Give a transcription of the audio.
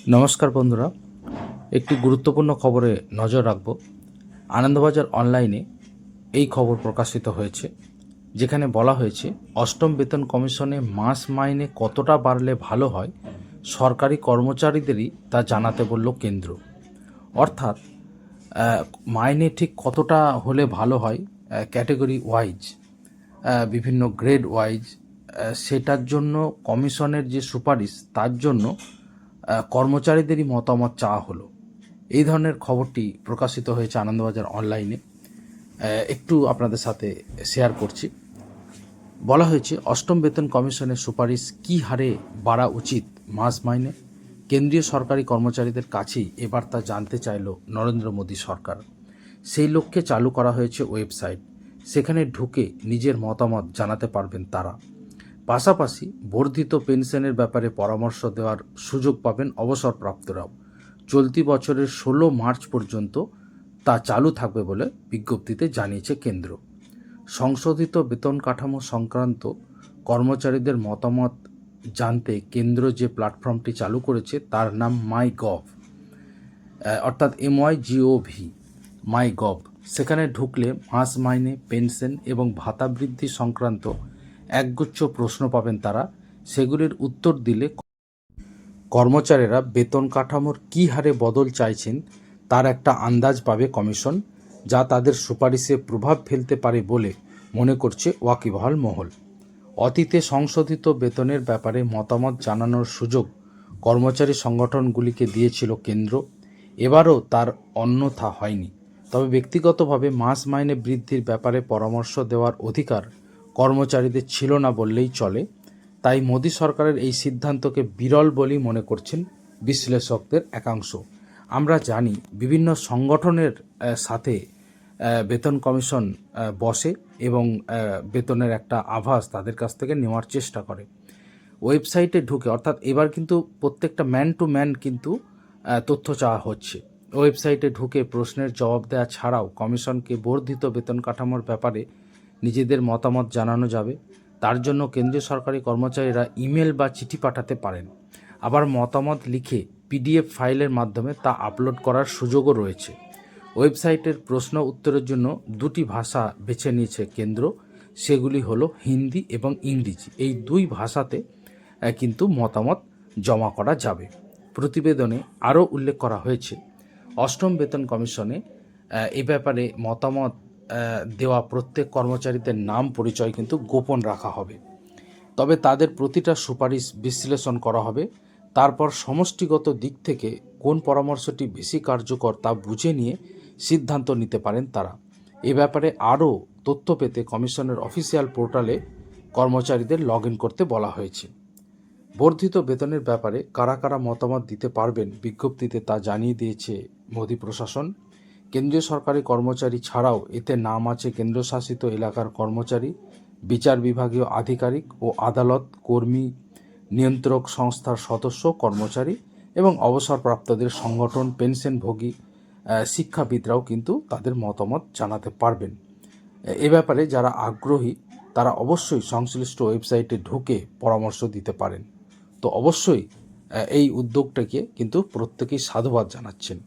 নমস্কার বন্ধুরা, একটি গুরুত্বপূর্ণ খবরে নজর রাখব। আনন্দবাজার অনলাইনে এই খবর প্রকাশিত হয়েছে, যেখানে বলা হয়েছে অষ্টম বেতন কমিশনে মাস মাইনে কতটা বাড়লে ভালো হয় সরকারি কর্মচারীদেরই তা জানাতে বলল কেন্দ্র। অর্থাৎ মাইনে ঠিক কতটা হলে ভালো হয় ক্যাটেগরি ওয়াইজ, বিভিন্ন গ্রেড ওয়াইজ, সেটার জন্য কমিশনের যে সুপারিশ তার জন্য কর্মচারীদেরই মতামত চাওয়া হলো। এই ধরনের খবরটি প্রকাশিত হয়েছে আনন্দবাজার অনলাইনে। একটু আপনাদের সাথে শেয়ার করছি। বলা হয়েছে অষ্টম বেতন কমিশনের সুপারিশ কী হারে বাড়া উচিত মাস মাইনে, কেন্দ্রীয় সরকারি কর্মচারীদের কাছেই এবার তা জানতে চাইল নরেন্দ্র মোদী সরকার। সেই লক্ষ্যে চালু করা হয়েছে ওয়েবসাইট, সেখানে ঢুকে নিজের মতামত জানাতে পারবেন তারা। পাশাপাশি বর্ধিত পেনশনের ব্যাপারে পরামর্শ দেওয়ার সুযোগ পাবেন অবসরপ্রাপ্তরাও। চলতি বছরের 16 মার্চ পর্যন্ত তা চালু থাকবে বলে বিজ্ঞপ্তিতে জানিয়েছে কেন্দ্র। সংশোধিত বেতন কাঠামো সংক্রান্ত কর্মচারীদের মতামত জানতে কেন্দ্র যে প্ল্যাটফর্মটি চালু করেছে তার নাম মাই.গভ, অর্থাৎ MYGOV, মাই.গভ। সেখানে ঢুকলে মাস মাইনে, পেনশন এবং ভাতা বৃদ্ধি সংক্রান্ত একগুচ্ছ প্রশ্ন পাবেন তারা। সেগুলির উত্তর দিলে কর্মচারীরা বেতন কাঠামোর কী হারে বদল চাইছেন তার একটা আন্দাজ পাবে কমিশন, যা তাদের সুপারিশে প্রভাব ফেলতে পারে বলে মনে করছে ওয়াকিবহাল মহল। অতীতে সংশোধিত বেতনের ব্যাপারে মতামত জানানোর সুযোগ কর্মচারী সংগঠনগুলিকে দিয়েছিল কেন্দ্র, এবারও তার অন্যথা হয়নি। তবে ব্যক্তিগতভাবে মাস মাইনে বৃদ্ধির ব্যাপারে পরামর্শ দেওয়ার অধিকার কর্মচারীদের ছিল না বললেই চলে। তাই মোদী সরকারের এই সিদ্ধান্তকে বিরল বলেই মনে করছেন বিশ্লেষকদের একাংশ। আমরা জানি বিভিন্ন সংগঠনের সাথে বেতন কমিশন বসে এবং বেতনের একটা আভাস তাদের কাছ থেকে নেওয়ার চেষ্টা করে। ওয়েবসাইটে ঢুকে, অর্থাৎ এবার কিন্তু প্রত্যেকটা ম্যান টু ম্যান কিন্তু তথ্য চাওয়া হচ্ছে। ওয়েবসাইটে ঢুকে প্রশ্নের জবাব দেওয়া ছাড়াও কমিশনকে বর্ধিত বেতন কাঠামোর ব্যাপারে নিজেদের মতামত জানানো যাবে। তার জন্য কেন্দ্রীয় সরকারি কর্মচারীরা ইমেল বা চিঠি পাঠাতে পারেন। আবার মতামত লিখে PDF ফাইলের মাধ্যমে তা আপলোড করার সুযোগও রয়েছে। ওয়েবসাইটের প্রশ্ন উত্তরের জন্য দুটি ভাষা বেছে নিয়েছে কেন্দ্র, সেগুলি হলো হিন্দি এবং ইংরেজি। এই দুই ভাষাতে কিন্তু মতামত জমা করা যাবে। প্রতিবেদনে আরও উল্লেখ করা হয়েছে অষ্টম বেতন কমিশনে এ ব্যাপারে মতামত দেওয়া প্রত্যেক কর্মচারীদের নাম পরিচয় কিন্তু গোপন রাখা হবে। তবে তাদের প্রতিটা সুপারিশ বিশ্লেষণ করা হবে, তারপর সমষ্টিগত দিক থেকে কোন পরামর্শটি বেশি কার্যকর তা বুঝে নিয়ে সিদ্ধান্ত নিতে পারেন তারা। এ ব্যাপারে আরও তথ্য পেতে কমিশনের অফিসিয়াল পোর্টালে কর্মচারীদের লগ ইন করতে বলা হয়েছে। বর্ধিত বেতনের ব্যাপারে কারা কারা মতামত দিতে পারবেন বিজ্ঞপ্তিতে তা জানিয়ে দিয়েছে মোদী প্রশাসন। কেন্দ্রীয় সরকারি কর্মচারী ছাড়াও এতে নাম আছে কেন্দ্রশাসিত এলাকার কর্মচারী, বিচার বিভাগীয় আধিকারিক ও আদালত কর্মী, নিয়ন্ত্রক সংস্থার সদস্য, কর্মচারী এবং অবসরপ্রাপ্তদের সংগঠন, পেনশনভোগী, শিক্ষাবিদরাও কিন্তু তাদের মতামত জানাতে পারবেন। এ ব্যাপারে যারা আগ্রহী তারা অবশ্যই সংশ্লিষ্ট ওয়েবসাইটে ঢুকে পরামর্শ দিতে পারেন। তো অবশ্যই এই উদ্যোগটাকে কিন্তু প্রত্যেকেই সাধুবাদ জানাচ্ছেন।